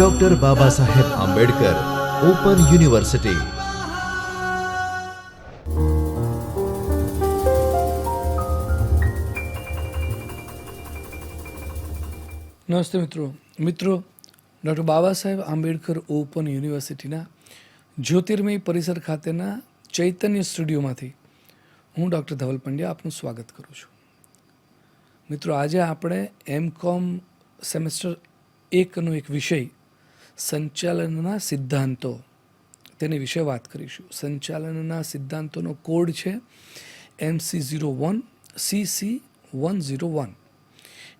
Doctor Baba Saheb Ambedkar open university. નમસ્તે મિત્રો doctor Baba Saheb Ambedkar open યુનિવર્સિટીના જ્યોતિર્મય પરિસર ખાતેના ચૈતન્ય સ્ટુડિયોમાંથી હું ડૉક્ટર ધવલ પંડ્યા આપનું સ્વાગત કરું છું. મિત્રો, આજે આપણે એમકોમ સેમેસ્ટર 1નો એક વિષય સંચાલનના સિદ્ધાંતો તેની વિશે વાત કરીશું. સંચાલનના સિદ્ધાંતોનો કોડ છે MC01 CC101.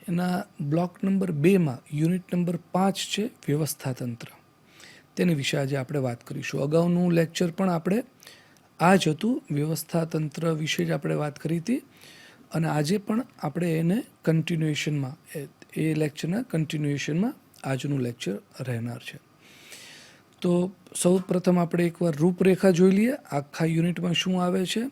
એના બ્લોક નંબર 2માં યુનિટ નંબર 5 છે વ્યવસ્થાતંત્ર. તેની વિશે આજે આપણે વાત કરીશું. અગાઉનું લેક્ચર પણ આપણે આ જ હતું, વ્યવસ્થાતંત્ર વિશે જ આપણે વાત કરી હતી અને આજે પણ આપણે એને કન્ટિન્યુએશનમાં એ લેક્ચરના કન્ટિન્યુએશનમાં આજનું લેક્ચર રહેનાર છે. તો સૌ પ્રથમ આપણે એકવાર રૂપરેખા જોઈ લઈએ, આખા યુનિટમાં શું આવે છે,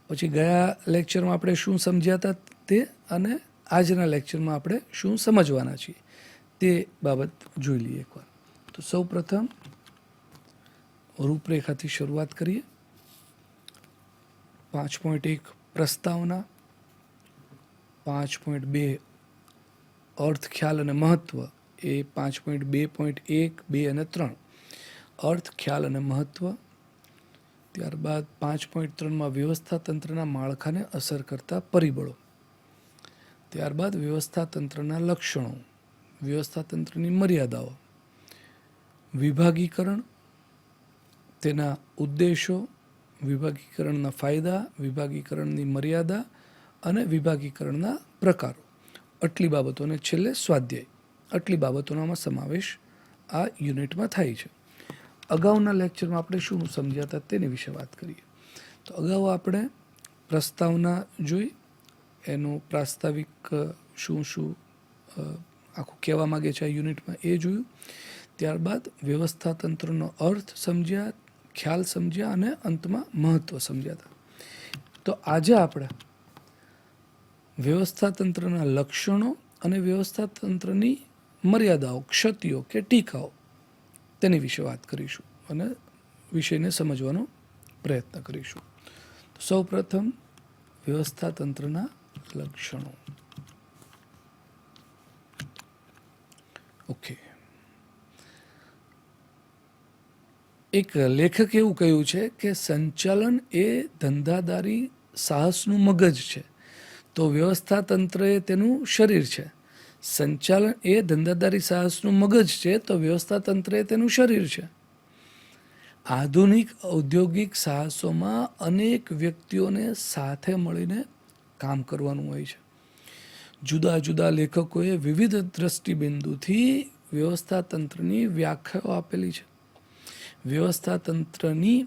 પછી ગયા લેક્ચરમાં આપણે શું સમજ્યા હતા તે, અને આજના લેક્ચરમાં આપણે શું સમજવાના છીએ તે બાબત જોઈ લઈએ એકવાર. તો સૌ પ્રથમ રૂપરેખાથી શરૂઆત કરીએ. 5.1 પ્રસ્તાવના, 5.2 અર્થ, ખ્યાલ અને મહત્ત્વ, એ 5.2.1, 2 અને 3 અર્થ, ખ્યાલ અને મહત્ત્વ. ત્યારબાદ 5.3માં વ્યવસ્થાતંત્રના માળખાને અસર કરતા પરિબળો. ત્યારબાદ વ્યવસ્થાતંત્રના લક્ષણો, વ્યવસ્થાતંત્રની મર્યાદાઓ, વિભાગીકરણ, તેના ઉદ્દેશો, વિભાગીકરણના ફાયદા, વિભાગીકરણની મર્યાદા અને વિભાગીકરણના પ્રકારો. આટલી બાબતોને છેલ્લે સ્વાધ્યાય, આટલી બાબતોનો આમાં સમાવેશ આ યુનિટમાં થાય છે. અગાઉના લેક્ચરમાં આપણે શું સમજ્યા હતા તેની વિશે વાત કરીએ. તો અગાઉ આપણે પ્રસ્તાવના જોઈ, એનું પ્રાસ્તાવિક શું આખું કહેવા માગે છે આ યુનિટમાં એ જોયું. ત્યારબાદ વ્યવસ્થાતંત્રનો અર્થ સમજ્યા, ખ્યાલ સમજ્યા અને અંતમાં મહત્ત્વ સમજ્યા હતા. તો આજે આપણે વ્યવસ્થાતંત્રના લક્ષણો અને વ્યવસ્થાતંત્રની મર્યાદાઓ, ક્ષતિઓ કે ટીકાઓ તેની વિશે વાત કરીશું અને વિષયને સમજવાનો પ્રયત્ન કરીશું. તો સૌ પ્રથમ વ્યવસ્થાતંત્રના લક્ષણો. ઓકે, એક લેખક એવું કહ્યું છે કે સંચાલન એ ધંધાદારી સાહસનું મગજ છે, તો વ્યવસ્થાતંત્ર એ તેનું શરીર છે. સંચાલન એ ધંધાદારી સાહસનું મગજ છે, તો વ્યવસ્થાતંત્ર એ તેનું શરીર છે. આધુનિક ઔદ્યોગિક સાહસોમાં અનેક વ્યક્તિઓને સાથે મળીને કામ કરવાનું હોય છે. જુદા જુદા લેખકોએ વિવિધ દ્રષ્ટિબિંદુથી વ્યવસ્થાતંત્રની વ્યાખ્યાઓ આપેલી છે. વ્યવસ્થાતંત્રની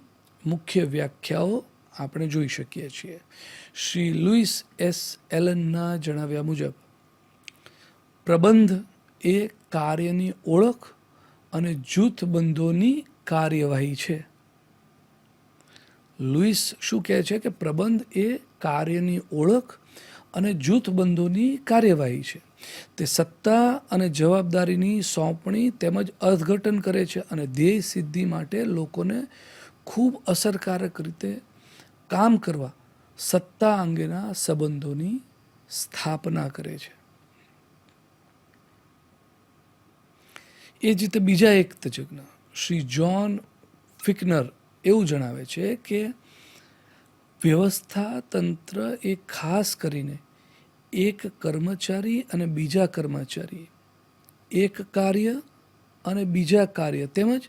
મુખ્ય વ્યાખ્યાઓ આપણે જોઈ શકીએ છીએ. શ્રી લુઈસ એસ એલનના જણાવ્યા મુજબ પ્રબંધ એ કાર્યની ઓળખ અને જૂથબંધોની કાર્યવાહી છે. લુઈસ શું કહે છે કે પ્રબંધ એ કાર્યની ઓળખ અને જૂથબંધોની કાર્યવાહી છે. તે સત્તા અને જવાબદારીની સોંપણી તેમજ અર્થઘટન કરે છે અને ધ્યેય સિદ્ધિ માટે લોકોને ખૂબ અસરકારક રીતે કામ કરવા સત્તા અંગેના સંબંધોની સ્થાપના કરે છે. એ જ રીતે બીજા એક તજજ્ઞ શ્રી જ્હોન ફિકનર એવું જણાવે છે કે વ્યવસ્થાતંત્ર એ ખાસ કરીને એક કર્મચારી અને બીજા કર્મચારી, એક કાર્ય અને બીજા કાર્ય, તેમજ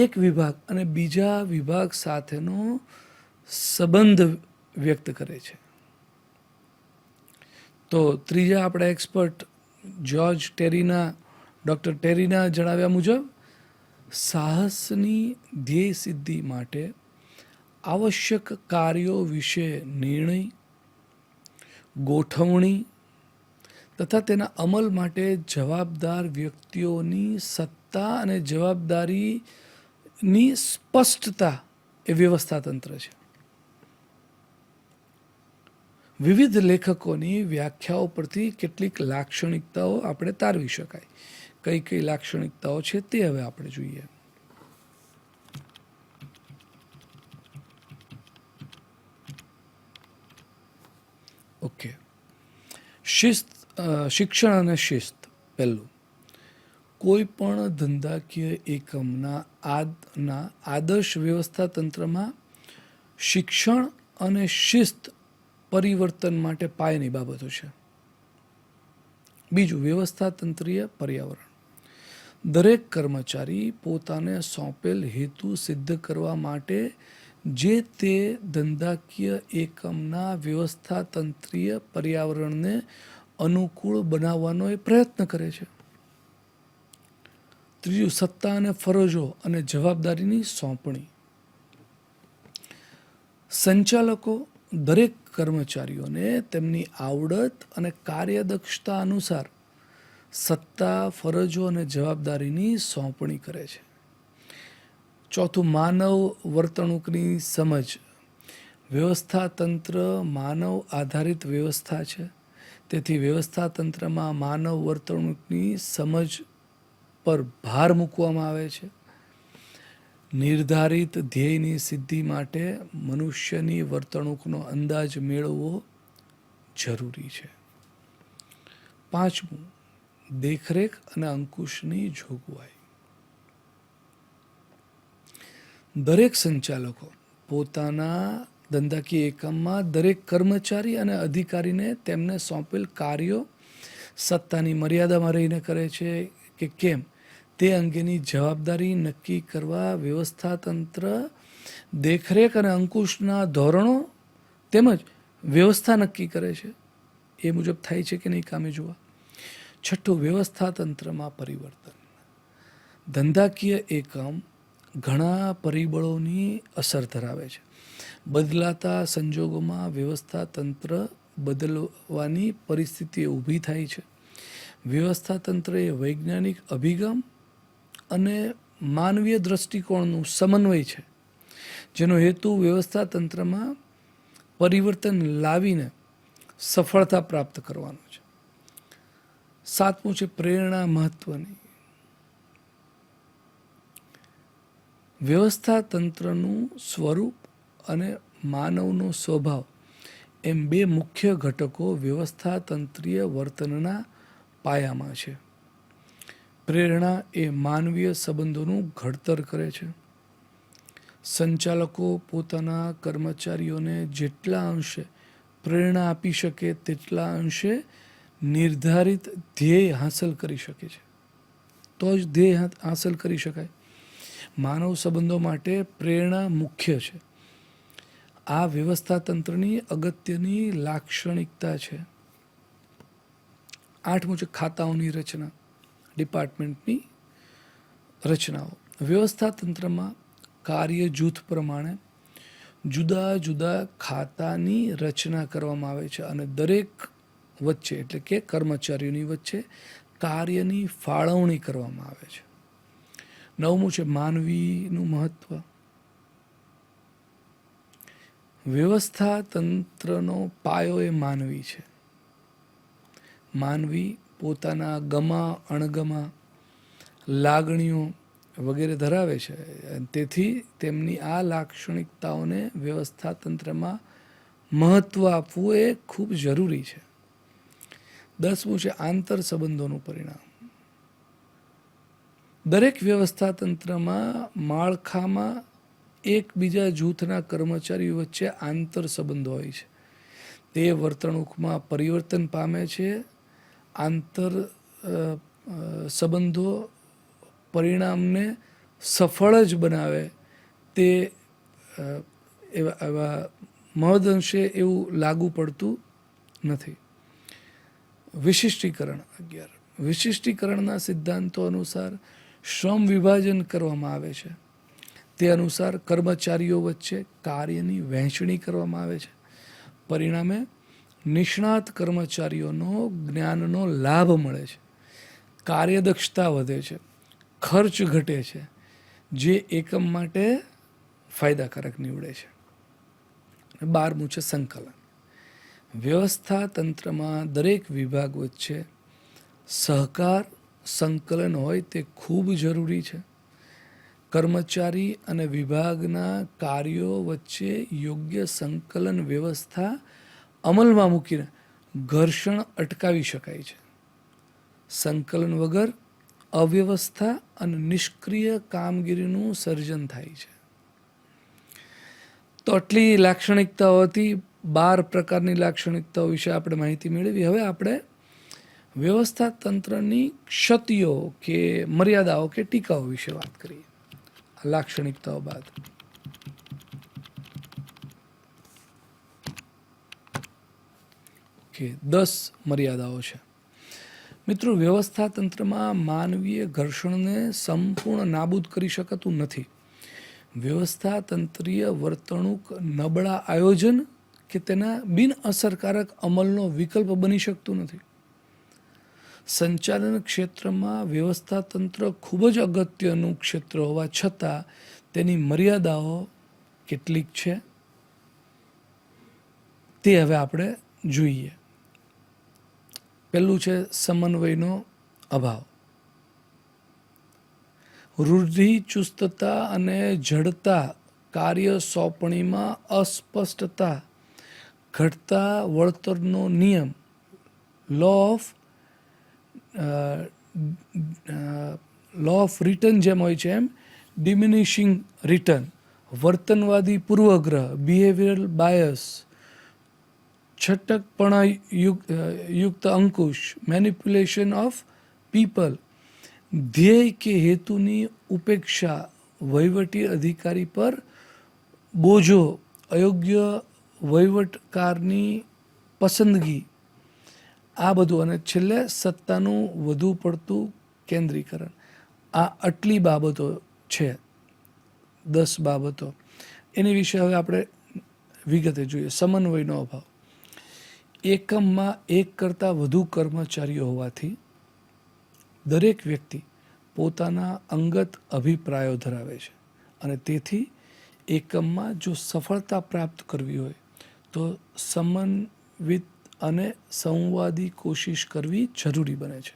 એક વિભાગ અને બીજા વિભાગ સાથેનો સંબંધ વ્યક્ત કરે છે. તો ત્રીજા આપણા એક્સપર્ટ ડૉક્ટર ટેરીના જણાવ્યા મુજબ સાહસની ધ્યેય સિદ્ધિ માટે આવશ્યક કાર્યો વિશે નિર્ણય, ગોઠવણી તથા તેના અમલ માટે જવાબદાર વ્યક્તિઓની સત્તા અને જવાબદારીની સ્પષ્ટતા એ વ્યવસ્થાતંત્ર છે. વિવિધ લેખકોની વ્યાખ્યાઓ પરથી કેટલીક લાક્ષણિકતાઓ આપણે તારવી શકાય કઈ કઈ લાક્ષણિકતાઓ છે તે હવે આપણે જોઈએ. ઓકે, શિક્ષણ અને શિસ્ત. પહેલું, કોઈ પણ ધંધાકીય એકમના આદર્શ વ્યવસ્થા તંત્રમાં શિક્ષણ અને શિસ્ત પરિવર્તન માટે પાયાની બાબતો છે. બીજું, વ્યવસ્થા તંત્રીય પર્યાવરણ. દરેક કર્મચારી પોતાને સોંપેલ હેતુ સિદ્ધ કરવા માટે જે તે ધંધાકીય એકમના વ્યવસ્થા તંત્રીય પર્યાવરણને અનુકૂળ બનાવવાનો એ પ્રયત્ન કરે છે. ત્રીજું, સત્તા અને ફરજો અને જવાબદારીની સોંપણી. સંચાલકો દરેક કર્મચારીઓને તેમની આવડત અને કાર્યદક્ષતા અનુસાર સત્તા, ફરજો અને જવાબદારીની સોંપણી કરે છે. ચોથું, માનવ વર્તણૂકની સમજ. વ્યવસ્થા તંત્ર માનવ આધારિત વ્યવસ્થા છે, તેથી વ્યવસ્થા તંત્રમાં માનવ વર્તણૂકની સમજ પર ભાર મૂકવામાં આવે છે. નિર્ધારિત ધ્યેયની સિદ્ધિ માટે મનુષ્યની વર્તણૂકનો અંદાજ મેળવવો જરૂરી છે. પાંચમું, દેખરેખ અને અંકુશની જોગવાઈ. દરેક સંચાલકો પોતાના ધંધાકીય એકમમાં દરેક કર્મચારી અને અધિકારીને તેમને સોંપેલ કાર્યો સત્તાની મર્યાદામાં રહીને કરે છે કે કેમ તે અંગેની જવાબદારી નક્કી કરવા વ્યવસ્થા તંત્ર દેખરેખ અને અંકુશના ધોરણો તેમજ વ્યવસ્થા નક્કી કરે છે. એ મુજબ થાય છે કે નહીં કામે જોવા. છઠ્ઠું, વ્યવસ્થા તંત્રમાં પરિવર્તન. ધંધાકીય એકમ ઘણા પરિબળોની અસર ધરાવે છે. બદલાતા સંજોગોમાં વ્યવસ્થા તંત્ર બદલવાની પરિસ્થિતિ ઊભી થાય છે. વ્યવસ્થા તંત્ર એ વૈજ્ઞાનિક અભિગમ અને માનવીય દ્રષ્ટિકોણનું સમન્વય છે, જેનો હેતુ વ્યવસ્થા તંત્રમાં પરિવર્તન લાવીને સફળતા પ્રાપ્ત કરવાનો છે. સાતમું છે પ્રેરણા મહત્વની. વ્યવસ્થા તંત્રનું સ્વરૂપ અને માનવનો સ્વભાવ એમ બે મુખ્ય ઘટકો વ્યવસ્થા તંત્રીય વર્તનના પાયામાં છે. પ્રેરણા એ માનવીય સંબંધોનું ઘડતર કરે છે. સંચાલકો પોતાના કર્મચારીઓને જેટલા અંશે પ્રેરણા આપી શકે તેટલા અંશે નિર્ધારિત ધ્યેય હાંસલ કરી શકે છે. તો જ ધ્યેય હાંસલ કરી શકાય. માનવ સંબંધો માટે પ્રેરણા મુખ્ય છે. આ વ્યવસ્થા તંત્રની અગત્યની લાક્ષણિકતા છે. આઠમું છે ખાતાઓની રચના, ડિપાર્ટમેન્ટની રચનાઓ. વ્યવસ્થા તંત્રમાં કાર્ય જૂથ પ્રમાણે જુદા જુદા ખાતાની રચના કરવામાં આવે છે અને દરેક વચ્ચે એટલે કે કર્મચારીઓની વચ્ચે કાર્યની ફાળવણી કરવામાં આવે છે. નવમું છે માનવીનું મહત્વ. વ્યવસ્થા તંત્રનો પાયો એ માનવી છે. માનવી પોતાના ગમા અણગમા, લાગણીઓ વગેરે ધરાવે છે. તેથી તેમની આ લાક્ષણિકતાઓને વ્યવસ્થા તંત્રમાં મહત્વ આપવું એ ખૂબ જરૂરી છે. દસમું છે આંતર સંબંધોનું પરિણામ. દરેક વ્યવસ્થા તંત્રમાં માળખામાં એકબીજા જૂથના કર્મચારીઓ વચ્ચે આંતર સંબંધો હોય છે. તે વર્તણૂકમાં પરિવર્તન પામે છે. આંતર સંબંધો પરિણામને સફળ જ બનાવે તે એવા મહદઅંશે એવું લાગુ પડતું નથી. વિશિષ્ટીકરણ. 11, વિશિષ્ટીકરણના સિદ્ધાંતો અનુસાર શ્રમ વિભાજન કરવામાં આવે છે. તે અનુસાર કર્મચારીઓ વચ્ચે કાર્યની વહેંચણી કરવામાં આવે છે. પરિણામે નિષ્ણાત કર્મચારીઓનો જ્ઞાનનો લાભ મળે છે, કાર્યદક્ષતા વધે છે, ખર્ચ ઘટે છે, જે એકમ માટે ફાયદાકારક નીવડે છે. 12મું છે સંકલન. વ્યવસ્થા તંત્રમાં દરેક વિભાગ વચ્ચે સહકાર સંકલન હોય તે ખૂબ જરૂરી છે. કર્મચારી અને વિભાગના કાર્યો વચ્ચે યોગ્ય સંકલન વ્યવસ્થા અમલમાં મૂકીને ઘર્ષણ અટકાવી શકાય છે. સંકલન વગર અવ્યવસ્થા અને નિષ્ક્રિય કામગીરીનું સર્જન થાય છે. તો આટલી લાક્ષણિકતાઓ હતી. 12 પ્રકારની લાક્ષણિકતાઓ વિશે આપણે માહિતી મેળવી. હવે આપણે વ્યવસ્થા તંત્રની ક્ષતિઓ કે મર્યાદાઓ કે ટીકાઓ વિશે વાત કરીએ. લાક્ષણિકતાઓ બાદ કે 10 મર્યાદાઓ છે. મિત્રો, વ્યવસ્થા તંત્રમાં માનવીય ઘર્ષણને સંપૂર્ણ નાબૂદ કરી શકાતું નથી. વ્યવસ્થા તંત્રીય વર્તણૂક નબળા આયોજન કે તેના બિન અસરકારક અમલનો વિકલ્પ બની શકતું નથી. સંચાલન ક્ષેત્રમાં વ્યવસ્થા તંત્ર ખૂબ જ અગત્યનું ક્ષેત્ર હોવા છતાં તેની મર્યાદાઓ કેટલીક છે તે હવે આપણે જોઈએ. પહેલું છે સમન્વયનો અભાવ. રૂઢિચુસ્તતા અને જડતા, કાર્ય સોંપણીમાં અસ્પષ્ટતા, ઘટતા વળતરનો નિયમ, લો ઓફ રિટર્ન જેમ હોય છે એમ ડિમિનિશિંગ રિટર્ન, વર્તનવાદી પૂર્વગ્રહ, બિહેવિયરલ બાયસ, છટકપણા યુક્ત અંકુશ, મેનિપ્યુલેશન ઓફ પીપલ, ધ્યેય કે હેતુની ઉપેક્ષા, વહીવટી અધિકારી પર બોજો, અયોગ્ય વહીવટકારની પસંદગી, આ બધું. અને છેલ્લે સત્તાનું વધુ પડતું કેન્દ્રીકરણ. આ આટલી બાબતો છે, 10 બાબતો. એની વિશે હવે આપણે વિગતે જોઈએ. સમન્વયનો અભાવ. એકમમાં એક કરતાં વધુ કર્મચારીઓ હોવાથી દરેક વ્યક્તિ પોતાના અંગત અભિપ્રાયો ધરાવે છે અને તેથી એકમમાં જો સફળતા પ્રાપ્ત કરવી હોય તો સમન્વિત અને સંવાદી કોશિશ કરવી જરૂરી બને છે.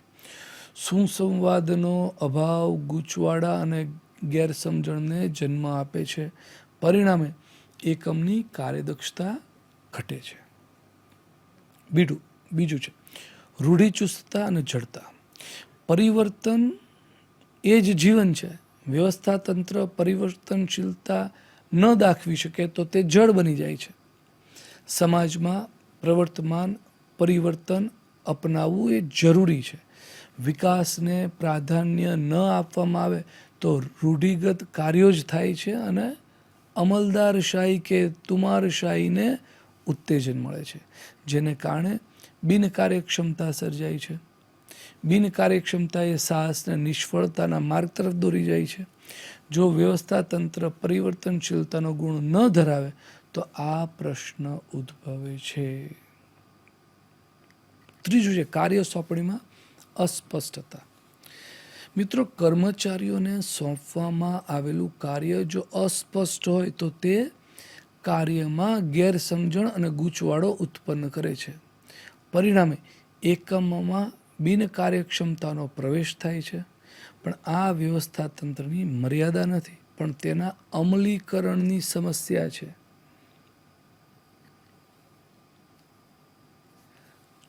સુસંવાદનો અભાવ ગૂંચવાડા અને ગેરસમજણને જન્મ આપે છે. પરિણામે એકમની કાર્યદક્ષતા ઘટે છે. બીજું છે રૂઢિચુસ્તતા અને જડતા. પરિવર્તન એ જ જીવન છે. વ્યવસ્થા તંત્ર પરિવર્તનશીલતા ન દાખવી શકે તો તે જડ બની જાય છે. સમાજમાં પ્રવર્તમાન પરિવર્તન અપનાવવું એ જરૂરી છે. વિકાસને પ્રાધાન્ય ન આપવામાં આવે તો રૂઢિગત કાર્યો જ થાય છે અને અમલદારશાહી કે તુમારશાહીને ઉત્તેજન મળે છે, જેને કારણે બિનકાર્યક્ષમતા સર્જાય છે. બિનકાર્યક્ષમતા એ સાહસને નિષ્ફળતાના માર્ગ તરફ દોરી જાય છે. જો વ્યવસ્થા તંત્ર પરિવર્તનશીલતાનો ગુણ ન ધરાવે તો આ પ્રશ્ન ઉદ્ભવે છે. ત્રીજું છે કાર્ય સોંપણીમાં અસ્પષ્ટતા. મિત્રો, કર્મચારીઓને સોંપવામાં આવેલું કાર્ય જો અસ્પષ્ટ હોય તો તે કાર્યમાં ગેરસમજણ અને ગૂંચવાડો ઉત્પન્ન કરે છે. પરિણામે એકમમાં બિનકાર્યક્ષમતાનો પ્રવેશ થાય છે. પણ આ વ્યવસ્થા તંત્રની મર્યાદા નથી, પણ તેના અમલીકરણની સમસ્યા છે.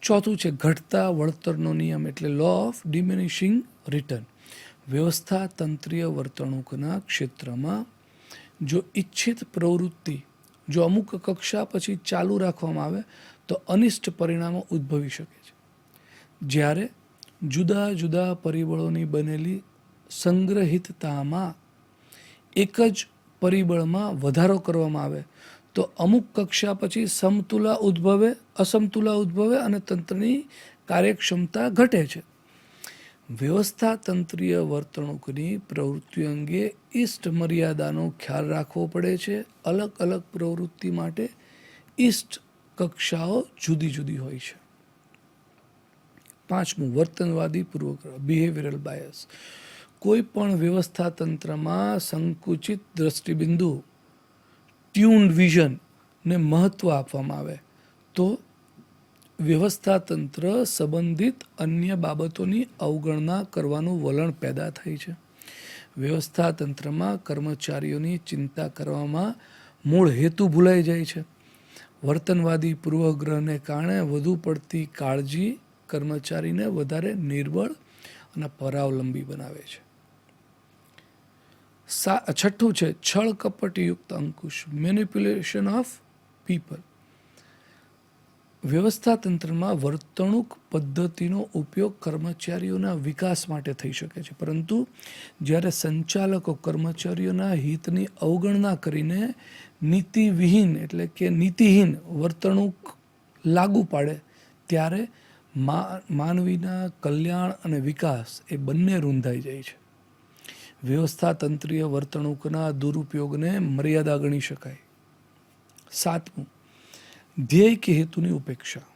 ચોથું છે ઘટતા વળતરનો નિયમ એટલે લો ઓફ ડિમિનિશિંગ રિટર્ન. વ્યવસ્થા તંત્રીય વર્તણૂકના ક્ષેત્રમાં જો ઈચ્છિત પ્રવૃત્તિ જો અમુક કક્ષા પછી ચાલુ રાખવામાં આવે તો અનિષ્ટ પરિણામો ઉદ્ભવી શકે છે. જ્યારે જુદા જુદા પરિબળોની બનેલી સંગ્રહિતતામાં એક જ પરિબળમાં વધારો કરવામાં આવે તો અમુક કક્ષા પછી અસમતુલા ઉદ્ભવે અને તંત્રની કાર્યક્ષમતા ઘટે છે. વ્યવસ્થા તંત્રીય વર્તણૂકની પ્રવૃત્તિ અંગે ઇષ્ટ મર્યાદાનો ખ્યાલ રાખવો પડે છે. અલગ અલગ પ્રવૃત્તિ માટે ઇષ્ટ કક્ષાઓ જુદી જુદી હોય છે. પાંચમું વર્તનવાદી પૂર્વગ્રહ બિહેવિયરલ બાયસ. કોઈ પણ વ્યવસ્થા તંત્રમાં સંકુચિત દ્રષ્ટિબિંદુ ટ્યુન્ડ વિઝન ને મહત્વ આપવામાં આવે તો વ્યવસ્થાતંત્ર સંબંધિત અન્ય બાબતોની અવગણના કરવાનું વલણ પેદા થાય છે. વ્યવસ્થાતંત્રમાં કર્મચારીઓની ચિંતા કરવામાં મૂળ હેતુ ભૂલાઈ જાય છે. વર્તનવાદી પૂર્વગ્રહને કારણે વધુ પડતી કાળજી કર્મચારીને વધારે નિર્બળ અને પરાવલંબી બનાવે છે. છઠ્ઠું છે છળ કપટયુક્ત અંકુશ, મેનિપ્યુલેશન ઓફ પીપલ. વ્યવસ્થાતંત્રમાં વર્તણૂક પદ્ધતિનો ઉપયોગ કર્મચારીઓના વિકાસ માટે થઈ શકે છે, પરંતુ જ્યારે સંચાલકો કર્મચારીઓના હિતની અવગણના કરીને નીતિવિહીન એટલે કે નીતિહીન વર્તણૂક લાગુ પાડે ત્યારે માનવીના કલ્યાણ અને વિકાસ એ બંને રૂંધાઈ જાય છે. વ્યવસ્થાતંત્રીય વર્તણૂકના દુરુપયોગને મર્યાદા ગણી શકાય. સાતમું, ધ્યેય કે હેતુની ઉપેક્ષા.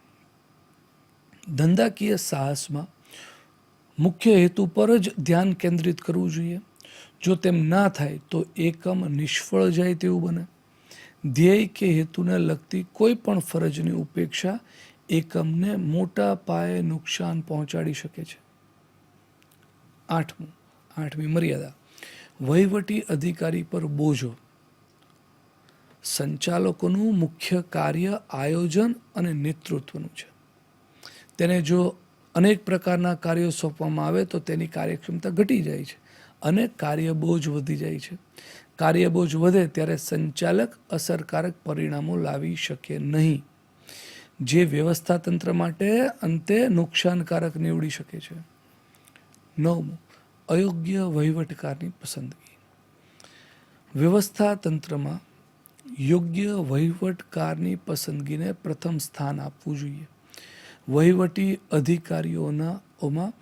ધંધાકીય સાહસમાં મુખ્ય હેતુ પર જ ધ્યાન કેન્દ્રિત કરવું જોઈએ. જો તેમ ના થાય તો એકમ નિષ્ફળ જાય તેવું બને. ધ્યેય કે હેતુને લગતી કોઈ પણ ફરજની ઉપેક્ષા એકમને મોટા પાયે નુકસાન પહોંચાડી શકે છે. આઠમી મર્યાદા, વહીવટી અધિકારી પર બોજો. સંચાલકોનું મુખ્ય કાર્ય આયોજન અને નેતૃત્વનું છે. તેને જો અનેક પ્રકારના કાર્યો સોંપવામાં આવે તો તેની કાર્યક્ષમતા ઘટી જાય છે અને કાર્યબોજ વધી જાય છે. કાર્યબોજ વધે ત્યારે સંચાલક અસરકારક પરિણામો લાવી શકે નહીં, જે વ્યવસ્થાતંત્ર માટે અંતે નુકસાનકારક નીવડી શકે છે. 9, અયોગ્ય વહીવટકારની પસંદગી. વ્યવસ્થાતંત્રમાં યોગ્ય વહીવટકારની પસંદગીને પ્રથમ સ્થાન આપવું જોઈએ. વહીવટી અધિકારીઓમાં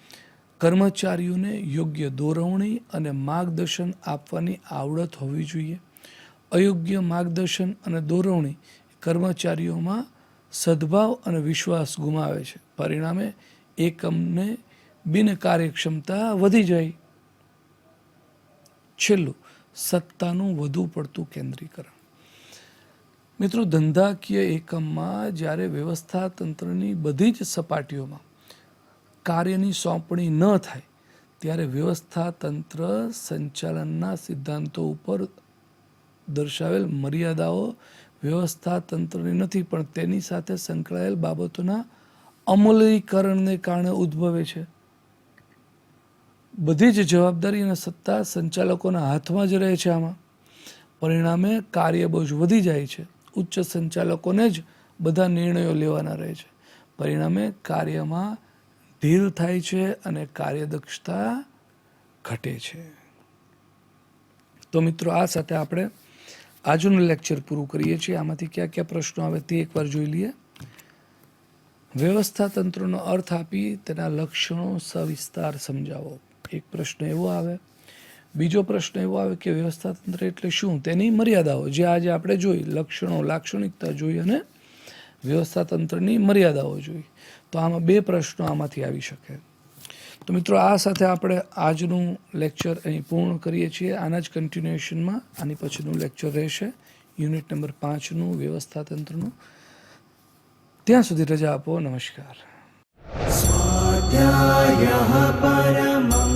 કર્મચારીઓને યોગ્ય દોરવણી અને માર્ગદર્શન આપવાની આવડત હોવી જોઈએ. અયોગ્ય માર્ગદર્શન અને દોરવણી કર્મચારીઓમાં સદભાવ અને વિશ્વાસ ગુમાવે છે. પરિણામે એકમને બિનકાર્યક્ષમતા વધી જાય. છેલ્લું, સત્તાનું વધુ પડતું કેન્દ્રીકરણ. મિત્રો, ધંધાકીય એકમમાં જ્યારે વ્યવસ્થાતંત્રની બધી જ સપાટીઓમાં કાર્યની સોંપણી ન થાય ત્યારે વ્યવસ્થાતંત્ર સંચાલનના સિદ્ધાંતો ઉપર દર્શાવેલ મર્યાદાઓ વ્યવસ્થાતંત્રની નથી પણ તેની સાથે સંકળાયેલ બાબતોના અમલીકરણને કારણે ઉદ્ભવે છે. બધી જ જવાબદારી અને સત્તા સંચાલકોના હાથમાં જ રહે છે. આમાં પરિણામે કાર્યબોજ વધી જાય છે. ઉચ્ચ સંચાલકોને જ બધા નિર્ણયો લેવાના રહે છે. પરિણામે કાર્યમાં ધીર થાય છે અને કાર્યદક્ષતા ઘટે છે. તો મિત્રો, આ સાથે આપણે આજનું લેક્ચર પૂરું કરીએ છીએ. આમાંથી કયા કયા પ્રશ્નો આવે તે એકવાર જોઈ લઈએ. વ્યવસ્થાતંત્રનો અર્થ આપી તેના લક્ષણો સવિસ્તાર સમજાવો. એક પ્રશ્ન એવો આવે. બીજો પ્રશ્ન એવો આવે કે વ્યવસ્થાતંત્ર એટલે શું, તેની મર્યાદાઓ, જે આજે આપણે જોઈ, લક્ષણો લાક્ષણિકતા જોઈ અને વ્યવસ્થાતંત્રની મર્યાદાઓ જોઈ. તો આમાં 2 પ્રશ્નો આમાંથી આવી શકે. તો મિત્રો, આ સાથે આપણે આજનું લેક્ચર અહીં પૂર્ણ કરીએ છીએ. આના જ કન્ટિન્યુએશનમાં આની પછીનું લેક્ચર રહેશે, યુનિટ નંબર 5નું વ્યવસ્થાતંત્રનું. ત્યાં સુધી રજા આપો. નમસ્કાર. स्वाध्यायः परमं